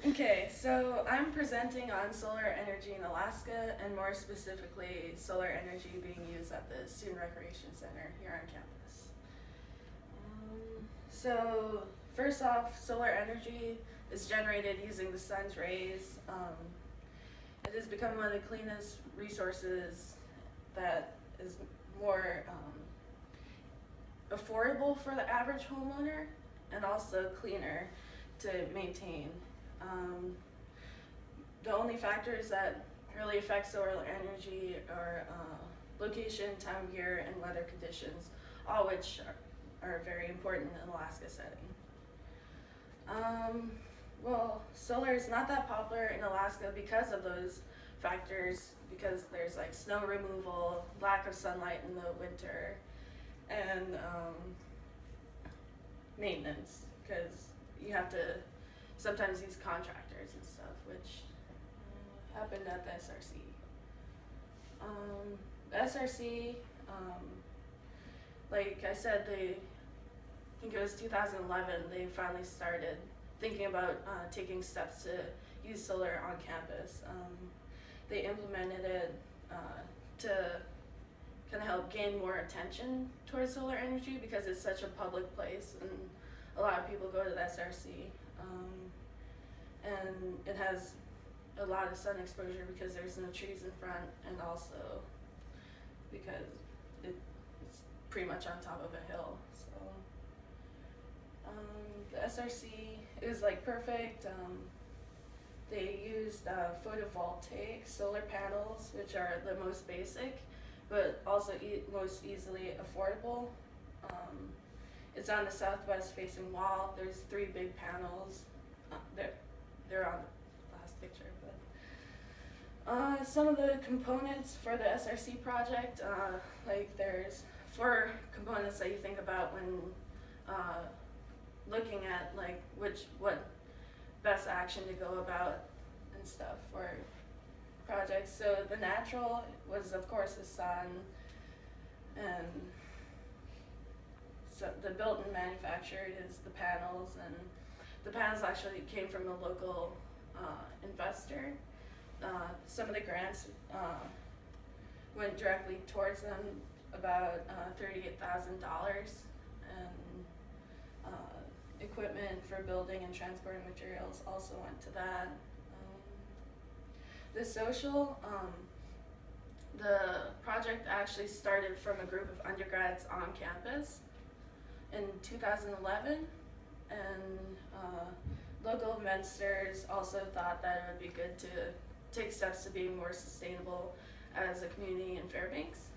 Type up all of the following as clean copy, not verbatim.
Okay, so I'm presenting on solar energy in Alaska, and more specifically, solar energy being used at the Student Recreation Center here on campus. So first off, solar energy is generated using the sun's rays. It has become one of the cleanest resources that is more affordable for the average homeowner, and also cleaner to maintain. The only factors that really affect solar energy are location, time of year, and weather conditions, all which are very important in Alaska setting. Well, solar is not that popular in Alaska because of those factors, because there's like snow removal, lack of sunlight in the winter, and maintenance, because you have to sometimes use contractors and stuff, which happened at the SRC. The SRC, like I said, I think it was 2011, they finally started thinking about taking steps to use solar on campus. They implemented it to kind of help gain more attention towards solar energy, because it's such a public place and a lot of people go to the SRC. And it has a lot of sun exposure because there's no trees in front, and also because it's pretty much on top of a hill. So the SRC is like perfect. They used photovoltaic solar panels, which are the most basic, but also most easily affordable. It's on the southwest facing wall. There's 3 big panels. They're on the last picture, but some of the components for the SRC project, like there's 4 components that you think about when looking at like what best action to go about and stuff for projects. So the natural was of course the sun, and so the built and manufactured is the panels, and the panels actually came from a local investor. Some of the grants went directly towards them, about $38,000, and equipment for building and transporting materials also went to that. The social, the project actually started from a group of undergrads on campus in 2011, and local ministers also thought that it would be good to take steps to being more sustainable as a community in Fairbanks.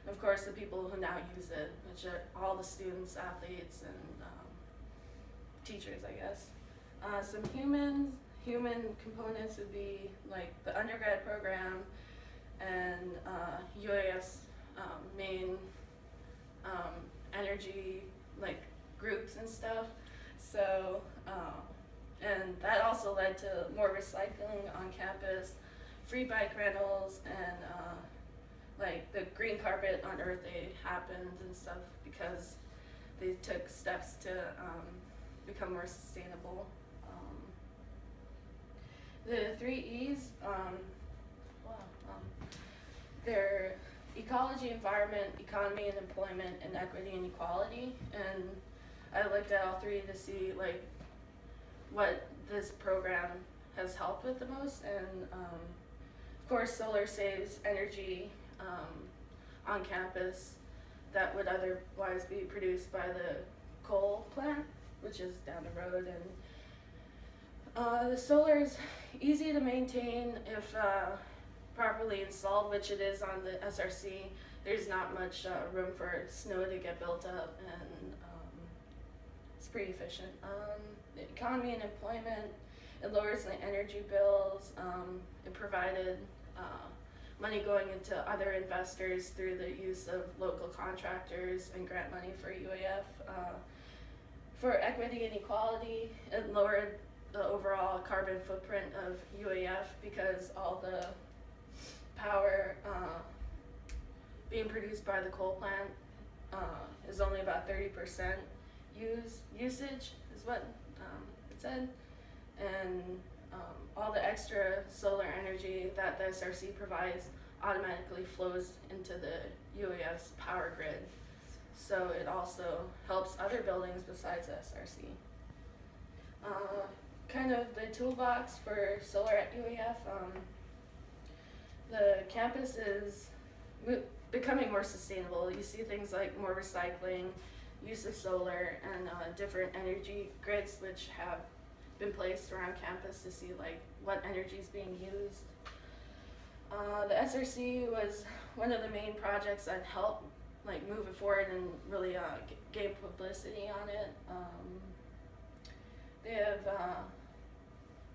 Of course, the people who now use it, which are all the students, athletes, and teachers, I guess. Some human components would be like the undergrad program and UAF's main energy like groups and stuff. So, and that also led to more recycling on campus, free bike rentals, and like the green carpet on Earth Day happened and stuff because they took steps to become more sustainable. The 3 E's, they're ecology, environment, economy and employment, and equity and equality. And I looked at all 3 to see like what this program has helped with the most. And of course, solar saves energy on campus that would otherwise be produced by the coal plant, which is down the road. And the solar is easy to maintain if properly installed, which it is on the SRC. There's not much room for snow to get built up, and it's pretty efficient. The economy and employment, it lowers the energy bills. It provided money going into other investors through the use of local contractors and grant money for UAF. For equity and equality, it lowered the overall carbon footprint of UAF because all the power being produced by the coal plant is only about 30% usage is what it said, and all the extra solar energy that the SRC provides automatically flows into the UAS power grid. So it also helps other buildings besides the SRC. Kind of the toolbox for solar at UAF. The campus is becoming more sustainable. You see things like more recycling, use of solar, and different energy grids which have been placed around campus to see like what energy is being used. The SRC was one of the main projects that helped like move it forward and really gain publicity on it.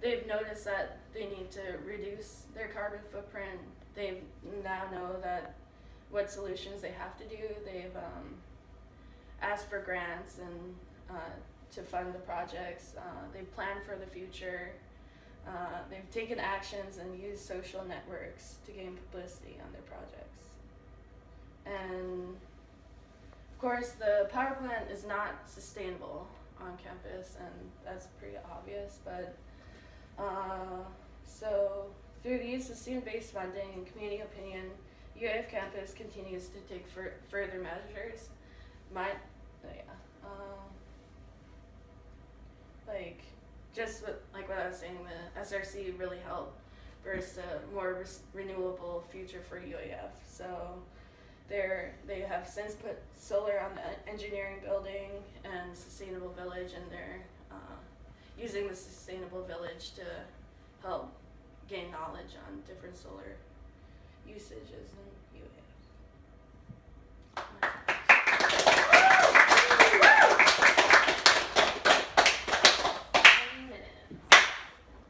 They've noticed that they need to reduce their carbon footprint. They now know that what solutions they have to do. They've asked for grants and to fund the projects. They've planned for the future. They've taken actions and used social networks to gain publicity on their projects. And of course, the power plant is not sustainable on campus, and that's pretty obvious, but so through the use of student-based funding and community opinion, UAF campus continues to take further measures. Like just like what I was saying, the SRC really helped burst a more renewable future for UAF. So they have since put solar on the engineering building and sustainable village, and they're using the sustainable village to help gain knowledge on different solar usages in UAF.